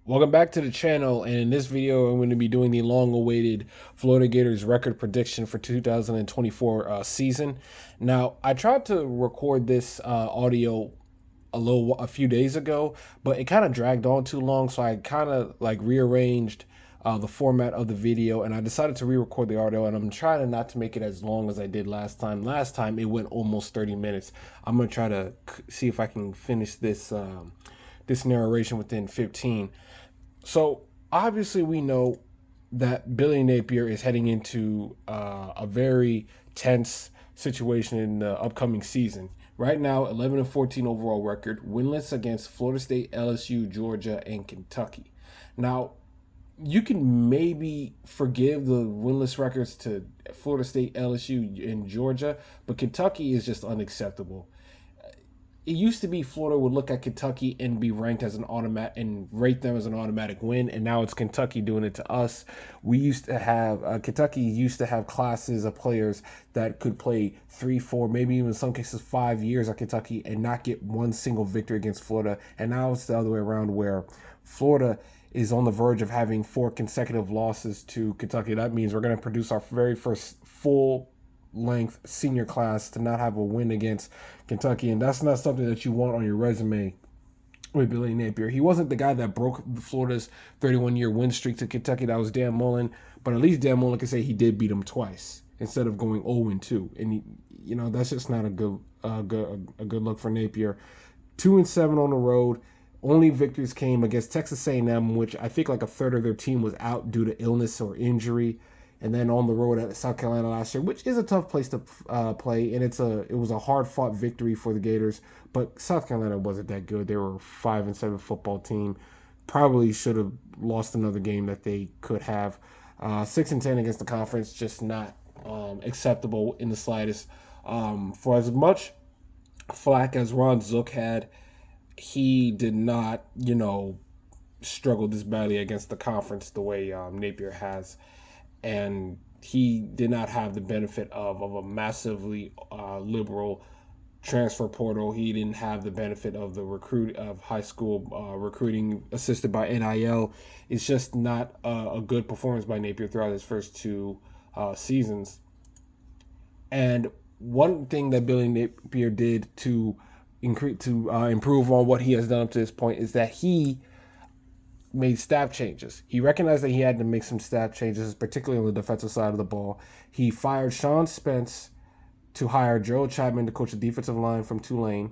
Welcome back to the channel, and in this video I'm going to be doing the long-awaited Florida Gators record prediction for 2024 season. Now, I tried to record this audio a few days ago, but it kind of dragged on too long, so I kind of like rearranged the format of the video, and I decided to re-record the audio, and I'm trying not to make it as long as I did last time. Last time it went almost 30 minutes. I'm going to try to see if I can finish this narration within 15. So obviously, we know that Billy Napier is heading into a very tense situation in the upcoming season. Right now, 11-14 overall record, winless against Florida State, LSU, Georgia, and Kentucky. Now, you can maybe forgive the winless records to Florida State, LSU, and Georgia, but Kentucky is just unacceptable. It used to be Florida would look at Kentucky and be ranked as an automatic and rate them as an automatic win, and now it's Kentucky doing it to us. We used to have Kentucky used to have classes of players that could play 3, 4, maybe even in some cases 5 years at Kentucky and not get one single victory against Florida. And now it's the other way around, where Florida is on the verge of having 4 consecutive losses to Kentucky. That means we're going to produce our very first full length senior class to not have a win against Kentucky, and that's not something that you want on your resume with Billy Napier. He wasn't the guy that broke Florida's 31-year win streak to Kentucky. That was Dan Mullen, but at least Dan Mullen can say he did beat him twice instead of going 0-2, and that's just not a good look for Napier. 2-7 on the road. Only victories came against Texas A&M, which I think like a third of their team was out due to illness or injury, and then on the road at South Carolina last year, which is a tough place to play, and it was a hard fought victory for the Gators. But South Carolina wasn't that good. They were a 5-7 football team. Probably should have lost another game that they could have. 6-10 against the conference, just not acceptable in the slightest. For as much flack as Ron Zook had, he did not, struggle this badly against the conference the way Napier has, and he did not have the benefit of a massively liberal transfer portal. He didn't have the benefit of the recruit of high school recruiting assisted by NIL. It's just not a good performance by Napier throughout his first two seasons. And one thing that Billy Napier did to improve on what he has done up to this point is that he made staff changes. He recognized that he had to make some staff changes, particularly on the defensive side of the ball. He fired Sean Spence to hire Gerald Chapman to coach the defensive line from Tulane.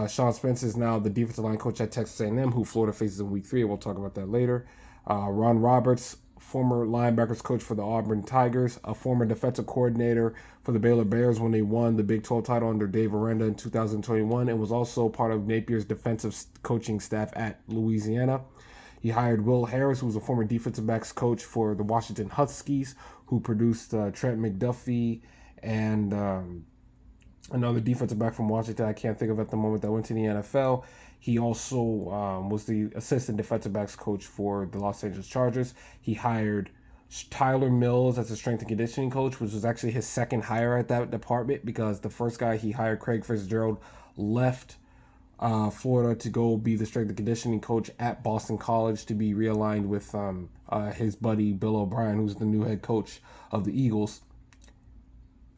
Sean Spence is now the defensive line coach at Texas A&M, who Florida faces in Week 3. We'll talk about that later. Ron Roberts, former linebackers coach for the Auburn Tigers, a former defensive coordinator for the Baylor Bears when they won the Big 12 title under Dave Aranda in 2021, and was also part of Napier's defensive coaching staff at Louisiana. He hired Will Harris, who was a former defensive backs coach for the Washington Huskies, who produced Trent McDuffie and another defensive back from Washington I can't think of at the moment that went to the NFL. He also was the assistant defensive backs coach for the Los Angeles Chargers. He hired Tyler Mills as a strength and conditioning coach, which was actually his second hire at that department, because the first guy he hired, Craig Fitzgerald, left Florida to go be the strength and conditioning coach at Boston College to be realigned with his buddy Bill O'Brien, who's the new head coach of the Eagles.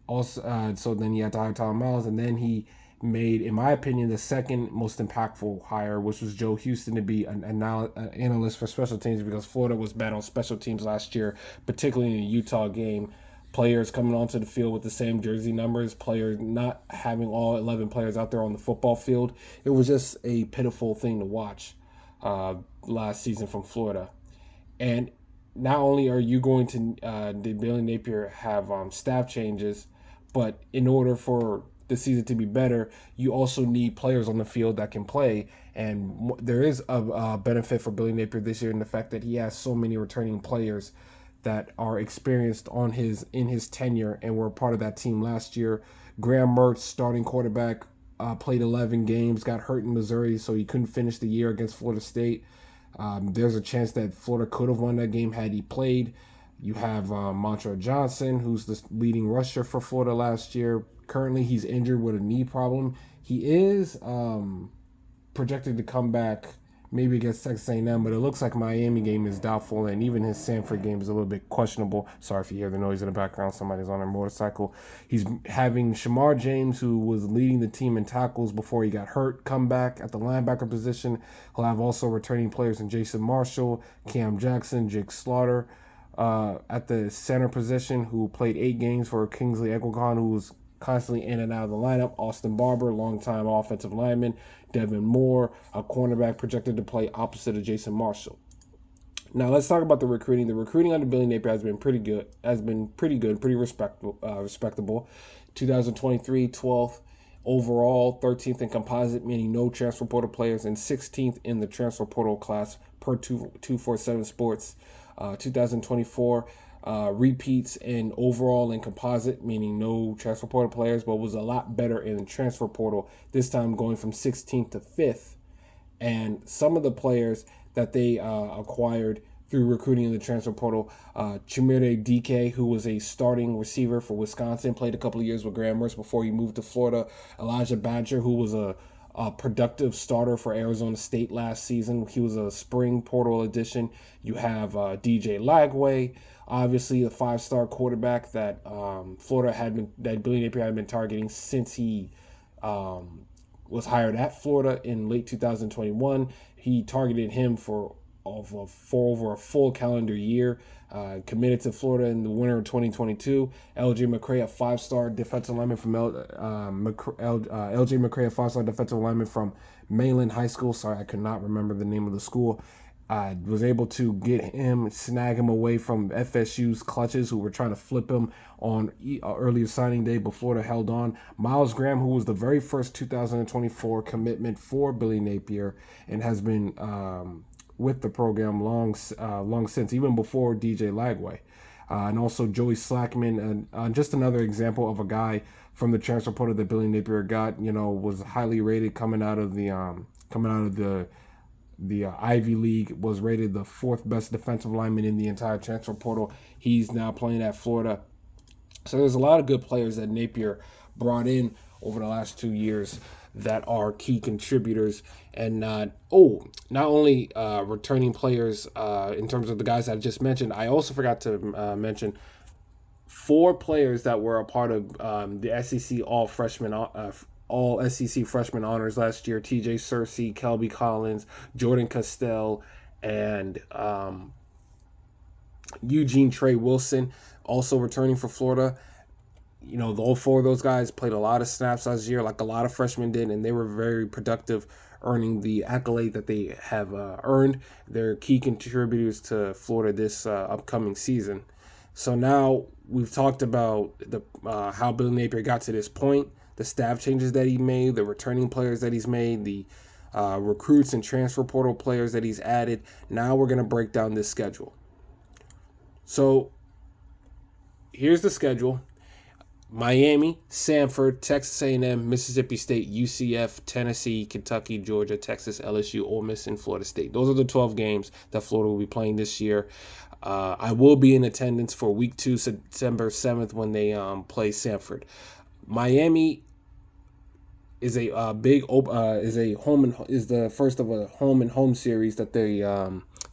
Also, so then he had to hire Tom Miles, and then he made, in my opinion, the second most impactful hire, which was Joe Houston to be an analyst for special teams, because Florida was bad on special teams last year, particularly in the Utah game. Players coming onto the field with the same jersey numbers, players not having all 11 players out there on the football field. It was just a pitiful thing to watch last season from Florida. And not only are you going to, did Billy Napier have staff changes, but in order for the season to be better, you also need players on the field that can play. And there is a benefit for Billy Napier this year in the fact that he has so many returning players that are experienced in his tenure and were part of that team last year. Graham Mertz, starting quarterback, played 11 games, got hurt in Missouri, so he couldn't finish the year against Florida State. There's a chance that Florida could have won that game had he played. You have Montreal Johnson, who's the leading rusher for Florida last year. Currently, he's injured with a knee problem. He is projected to come back maybe against Texas A&M, but it looks like Miami game is doubtful, and even his Sanford game is a little bit questionable. Sorry if you hear the noise in the background. Somebody's on their motorcycle. He's having Shamar James, who was leading the team in tackles before he got hurt, come back at the linebacker position. He'll have also returning players in Jason Marshall, Cam Jackson, Jake Slaughter. At the center position, who played 8 games for Kingsley Equicon, who was constantly in and out of the lineup. Austin Barber, longtime offensive lineman. Devin Moore, a cornerback projected to play opposite of Jason Marshall. Now let's talk about the recruiting. The recruiting under Billy Napier has been pretty good. Pretty respectable. 2023, 12th overall, 13th in composite, meaning no transfer portal players, and 16th in the transfer portal class per 247 Sports. 2024 repeats in overall and composite, meaning no transfer portal players, but was a lot better in the transfer portal, this time going from 16th to 5th. And some of the players that they acquired through recruiting in the transfer portal, Chimere Dike, who was a starting receiver for Wisconsin, played a couple of years with Graham Mertz before he moved to Florida. Elijah Badger, who was a productive starter for Arizona State last season. He was a spring portal addition. You have DJ Lagway, obviously a 5-star quarterback that that Billy Napier had been targeting since he was hired at Florida in late 2021. He targeted him for over a full calendar year. Committed to Florida in the winter of 2022. LJ McCray, a 5-star defensive lineman from LJ McCray, a 5-star defensive lineman from Mainland High School. Sorry, I could not remember the name of the school. Was able to snag him away from FSU's clutches, who were trying to flip him on earlier signing day, but Florida held on. Miles Graham, who was the very first 2024 commitment for Billy Napier and has been with the program long since, even before DJ Lagway. And also Joey Slackman, and just another example of a guy from the transfer portal that Billy Napier got, was highly rated coming out of the Ivy League, was rated the 4th best defensive lineman in the entire transfer portal. He's now playing at Florida. So there's a lot of good players that Napier brought in over the last 2 years that are key contributors, and not only returning players in terms of the guys I just mentioned. I also forgot to mention 4 players that were a part of the SEC all SEC freshman honors last year: TJ Searcy, Kelby Collins, Jordan Castell, and Eugene Trey Wilson, also returning for Florida. All 4 of those guys played a lot of snaps last year, like a lot of freshmen did, and they were very productive, earning the accolade that they have earned. They're key contributors to Florida this upcoming season. So now we've talked about how Billy Napier got to this point, the staff changes that he made, the returning players that he's made, the recruits and transfer portal players that he's added. Now we're going to break down this schedule. So here's the schedule. Miami, Samford, Texas A&M, Mississippi State, UCF, Tennessee, Kentucky, Georgia, Texas, LSU, Ole Miss, and Florida State. Those are the 12 games that Florida will be playing this year. I will be in attendance for week 2, September 7th, when they play Samford. Miami is the first of a home series that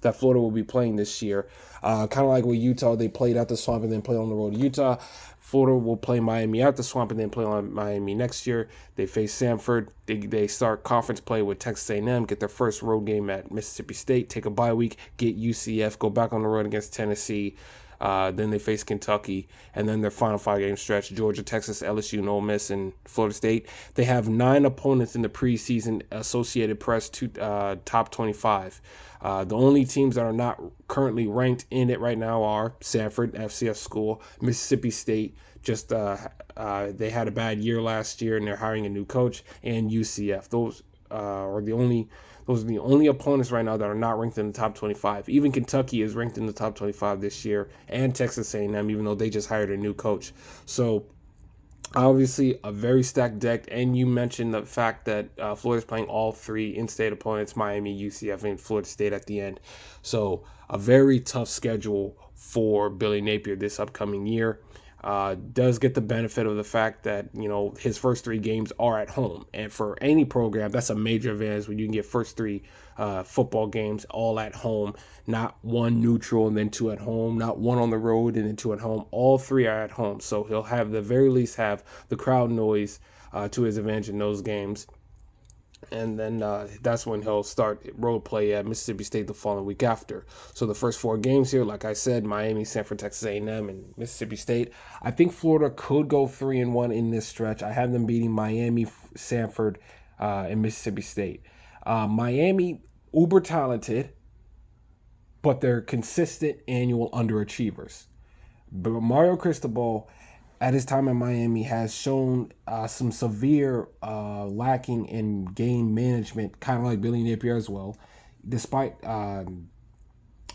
that Florida will be playing this year. Kind of like with Utah, they played at the Swamp and then played on the road to Utah. Florida will play Miami at the Swamp and then play on Miami next year. They face Samford. They start conference play with Texas A&M, get their first road game at Mississippi State, take a bye week, get UCF, go back on the road against Tennessee. Then they face Kentucky, and then their final 5-game stretch: Georgia, Texas, LSU, and Ole Miss, and Florida State. They have 9 opponents in the preseason Associated Press top 25. The only teams that are not currently ranked in it right now are Samford, FCS school, Mississippi State. They had a bad year last year, and they're hiring a new coach, and UCF. Those are the only opponents right now that are not ranked in the top 25. Even Kentucky is ranked in the top 25 this year, and Texas A&M, even though they just hired a new coach. So obviously a very stacked deck. And you mentioned the fact that Florida's playing all 3 in-state opponents: Miami, UCF, and Florida State at the end. So a very tough schedule for Billy Napier this upcoming year. does get the benefit of the fact that, his first 3 games are at home. And for any program, that's a major advantage when you can get first 3 football games all at home, not 1 neutral and then 2 at home, not 1 on the road and then 2 at home. All 3 are at home. So he'll have the very least have the crowd noise to his advantage in those games. And then that's when he'll start road play at Mississippi State the following week after. So the first 4 games here, like I said, Miami, Stanford, Texas A&M, and Mississippi State. I think Florida could go 3-1 in this stretch. I have them beating Miami, Stanford, and Mississippi State. Miami, uber talented, but they're consistent annual underachievers. But Mario Cristobal, at his time in Miami, has shown some severe lacking in game management, kind of like Billy Napier as well. Despite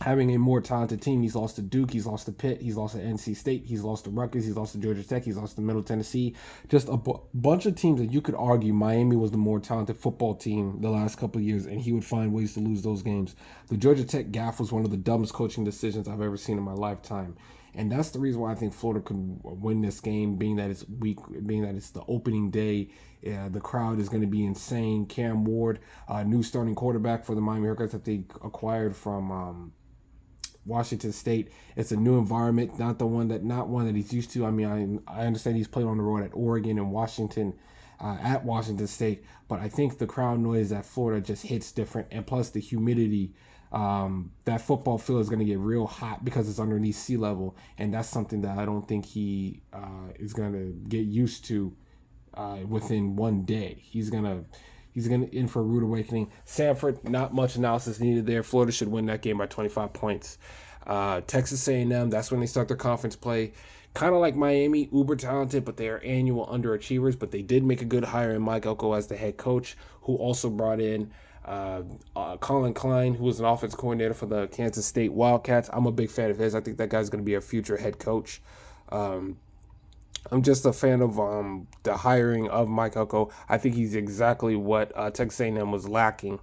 having a more talented team, he's lost to Duke, he's lost to Pitt, he's lost to NC State, he's lost to Rutgers, he's lost to Georgia Tech, he's lost to Middle Tennessee. Just a bunch of teams that you could argue Miami was the more talented football team the last couple of years, and he would find ways to lose those games. The Georgia Tech gaffe was one of the dumbest coaching decisions I've ever seen in my lifetime. And that's the reason why I think Florida could win this game, being that it's week, being that it's the opening day. The crowd is going to be insane. Cam Ward, new starting quarterback for the Miami Hurricanes that they acquired from Washington State. It's a new environment, not one that he's used to. I mean, I understand he's played on the road at Oregon and Washington, at Washington State, but I think the crowd noise at Florida just hits different, and plus the humidity. That football field is going to get real hot because it's underneath sea level, and that's something that I don't think he is going to get used to within one day. He's gonna in for a rude awakening. Sanford, not much analysis needed there. Florida should win that game by 25 points. Texas A&M, that's when they start their conference play. Kind of like Miami, uber talented, but they are annual underachievers. But they did make a good hire in Mike Elko as the head coach, who also brought in Colin Klein, who was an offense coordinator for the Kansas State Wildcats. I'm a big fan of his. I think that guy's going to be a future head coach. I'm just a fan of the hiring of Mike Elko. I think he's exactly what Texas A&M was lacking.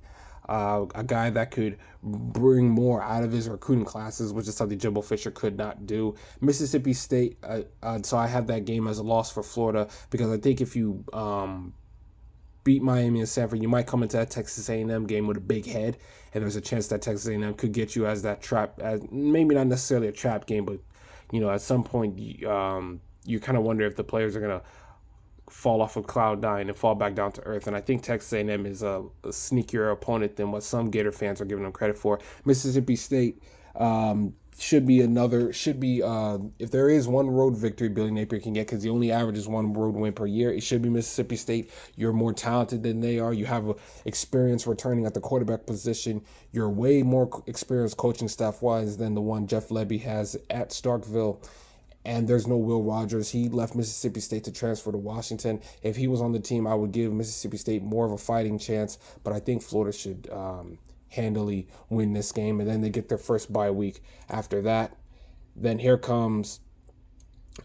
A guy that could bring more out of his recruiting classes, which is something Jimbo Fisher could not do. Mississippi State, so I have that game as a loss for Florida, because I think if you beat Miami and Stanford, you might come into that Texas A&M game with a big head, and there's a chance that Texas A&M could get you as that trap, as maybe not necessarily a trap game, but at some point you kind of wonder if the players are gonna fall off of cloud 9 and fall back down to earth. And I think Texas A&M is a sneakier opponent than what some Gator fans are giving them credit for. Mississippi State should be if there is one road victory Billy Napier can get, because he only averages 1 road win per year, it should be Mississippi State. You're more talented than they are. You have experience returning at the quarterback position. You're way more experienced coaching staff-wise than the one Jeff Lebby has at Starkville. And there's no Will Rogers. He left Mississippi State to transfer to Washington. If he was on the team, I would give Mississippi State more of a fighting chance. But I think Florida should handily win this game. And then they get their first bye week after that. Then here comes,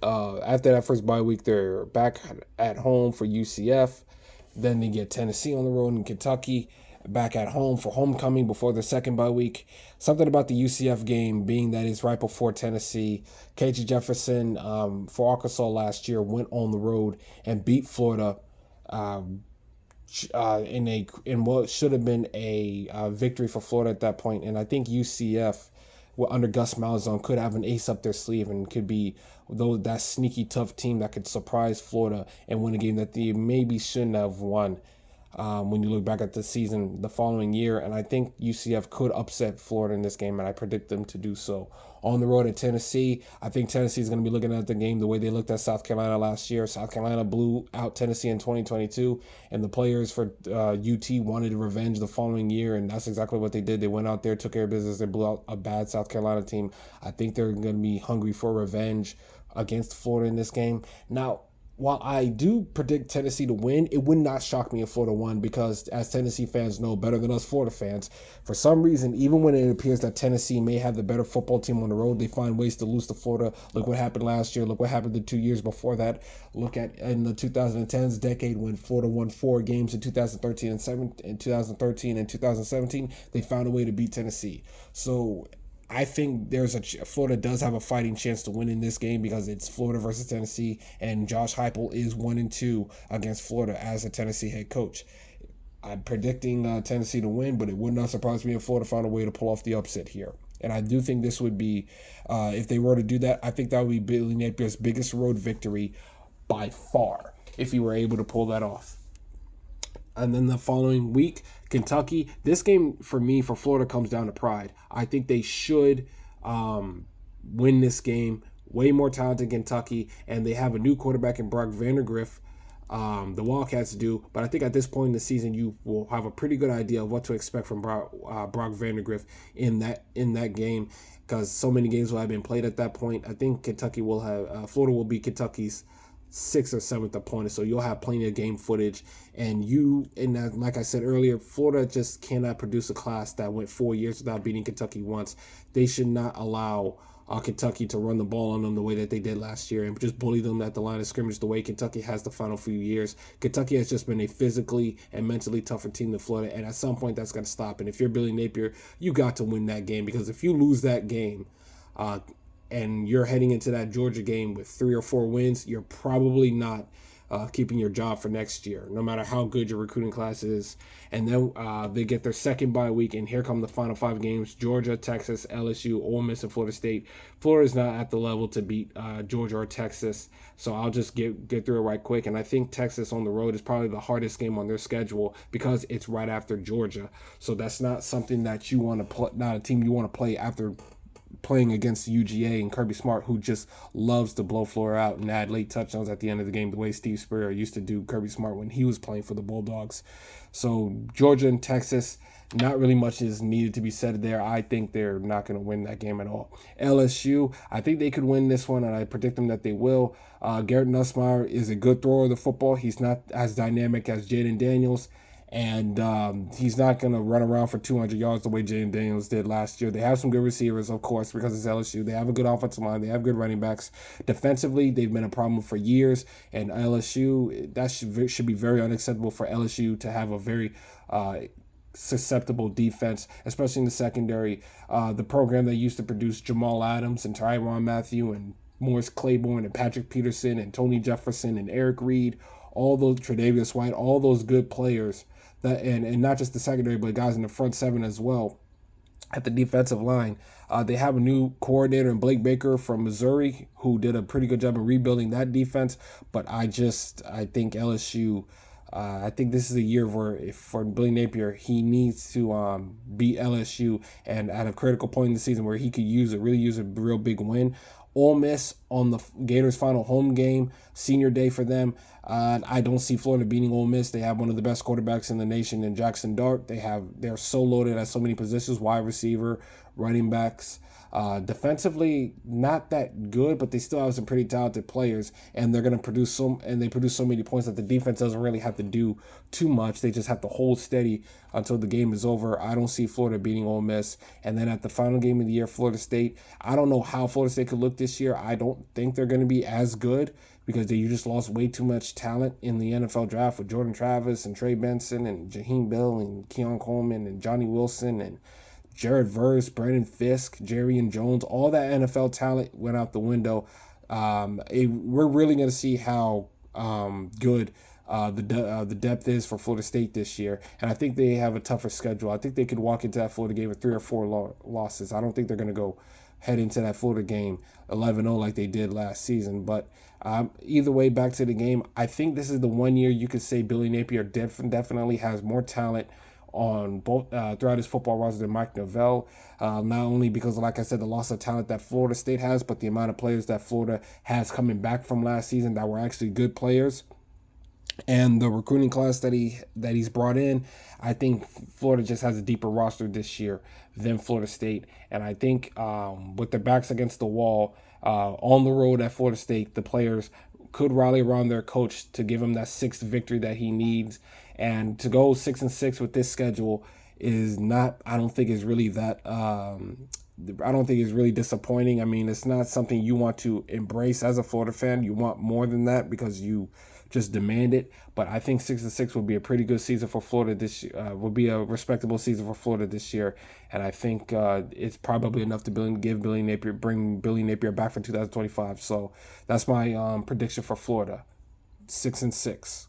after that first bye week, they're back at home for UCF. Then they get Tennessee on the road in Kentucky. Back at home for homecoming before the second bye week. Something about the UCF game being that it's right before Tennessee. KJ Jefferson for Arkansas last year went on the road and beat Florida in what should have been a victory for Florida at that point. And I think UCF, under Gus Malzahn, could have an ace up their sleeve and could be that sneaky tough team that could surprise Florida and win a game that they maybe shouldn't have won. When you look back at the season the following year. And I think UCF could upset Florida in this game, and I predict them to do so. On the road at Tennessee, I think Tennessee is going to be looking at the game the way they looked at South Carolina last year. South Carolina blew out Tennessee in 2022, and the players for UT wanted revenge the following year, and that's exactly what they did. They went out there, took care of business, they blew out a bad South Carolina team. I think they're going to be hungry for revenge against Florida in this game. Now, while I do predict Tennessee to win, it would not shock me if Florida won, because as Tennessee fans know better than us Florida fans, for some reason, even when it appears that Tennessee may have the better football team on the road, they find ways to lose to Florida. Look what happened last year. Look what happened the 2 years before that. Look at in the 2010s decade when Florida won 4 games in 2013 and 2017. They found a way to beat Tennessee. So I think Florida does have a fighting chance to win in this game because it's Florida versus Tennessee, and Josh Heupel is 1-2 against Florida as a Tennessee head coach. I'm predicting Tennessee to win, but it would not surprise me if Florida found a way to pull off the upset here. And I do think this would be, if they were to do that, I think that would be Billy Napier's biggest road victory by far if he were able to pull that off. And then the following week, Kentucky. This game for me, for Florida, comes down to pride. I think they should win this game. Way more talented Kentucky, and they have a new quarterback in Brock Vandagriff. The Wildcats do, but I think at this point in the season, you will have a pretty good idea of what to expect from Brock Vandagriff in that game, because so many games will have been played at that point. I think Kentucky will have Florida will be Kentucky's 6th or 7th opponent, so you'll have plenty of game footage. And like I said earlier, Florida just cannot produce a class that went 4 years without beating Kentucky once. They should not allow Kentucky to run the ball on them the way that they did last year and just bully them at the line of scrimmage the way Kentucky has the final few years. Kentucky has just been a physically and mentally tougher team than Florida, and at some point that's going to stop. And if you're Billy Napier, you got to win that game, because if you lose that game, and you're heading into that Georgia game with 3 or 4 wins, you're probably not keeping your job for next year, no matter how good your recruiting class is. And then they get their second bye week, and here come the final 5 games: Georgia, Texas, LSU, Ole Miss, and Florida State. Florida's not at the level to beat Georgia or Texas, so I'll just get through it right quick. And I think Texas on the road is probably the hardest game on their schedule because it's right after Georgia. So that's not something that you want to play, not a team you want to play after playing against UGA and Kirby Smart, who just loves to blow Florida out and add late touchdowns at the end of the game, the way Steve Spurrier used to do Kirby Smart when he was playing for the Bulldogs. So Georgia and Texas, not really much is needed to be said there. I think they're not going to win that game at all. LSU, I think they could win this one, and I predict them that they will. Garrett Nussmeier is a good thrower of the football. He's not as dynamic as Jaden Daniels, and he's not going to run around for 200 yards the way Jaden Daniels did last year. They have some good receivers, of course, because it's LSU. They have a good offensive line. They have good running backs. Defensively, they've been a problem for years, and LSU, that should be very unacceptable for LSU to have a very susceptible defense, especially in the secondary. The program that used to produce Jamal Adams and Tyrann Mathieu and Morris Claiborne and Patrick Peterson and Tony Jefferson and Eric Reed, all those, Tre'Davious White, all those good players, that and not just the secondary, but guys in the front 7 as well at the defensive line. They have a new coordinator in Blake Baker from Missouri, who did a pretty good job of rebuilding that defense. But I think LSU, I think this is a year where, for Billy Napier, he needs to beat LSU, and at a critical point in the season where he could really use a real big win. Ole Miss on the Gators' final home game, senior day for them. I don't see Florida beating Ole Miss. They have one of the best quarterbacks in the nation in Jackson Dart. They're so loaded at so many positions: wide receiver, running backs. Defensively, not that good, but they still have some pretty talented players, and they're going to produce so many points that the defense doesn't really have to do too much. They just have to hold steady until the game is over. I don't see Florida beating Ole Miss. And then at the final game of the year, Florida State. I don't know how Florida State could look this year. I don't think they're going to be as good, because you just lost way too much talent in the NFL draft with Jordan Travis and Trey Benson and Jaheim Bell and Keon Coleman and Johnny Wilson and Jared Verse, Brandon Fisk, Jerry and Jones. All that NFL talent went out the window. We're really going to see how good the depth is for Florida State this year. And I think they have a tougher schedule. I think they could walk into that Florida game with 3 or 4 losses. I don't think they're going to head into that Florida game 11-0 like they did last season. But either way, back to the game, I think this is the one year you could say Billy Napier definitely has more talent on both throughout his football roster than Mike Norvell. Not only because, like I said, the loss of talent that Florida State has, but the amount of players that Florida has coming back from last season that were actually good players, and the recruiting class that he's brought in. I think Florida just has a deeper roster this year than Florida State. And I think with their backs against the wall on the road at Florida State, the players could rally around their coach to give him that 6th victory that he needs. And to go 6-6 with this schedule is not, I don't think is really that, I don't think is really disappointing. I mean, it's not something you want to embrace as a Florida fan. You want more than that, because you just demand it. But I think 6-6 will be a pretty good season for Florida this year. Will be a respectable season for Florida this year, and I think it's probably enough to bring Billy Napier back for 2025. So that's my prediction for Florida, 6-6.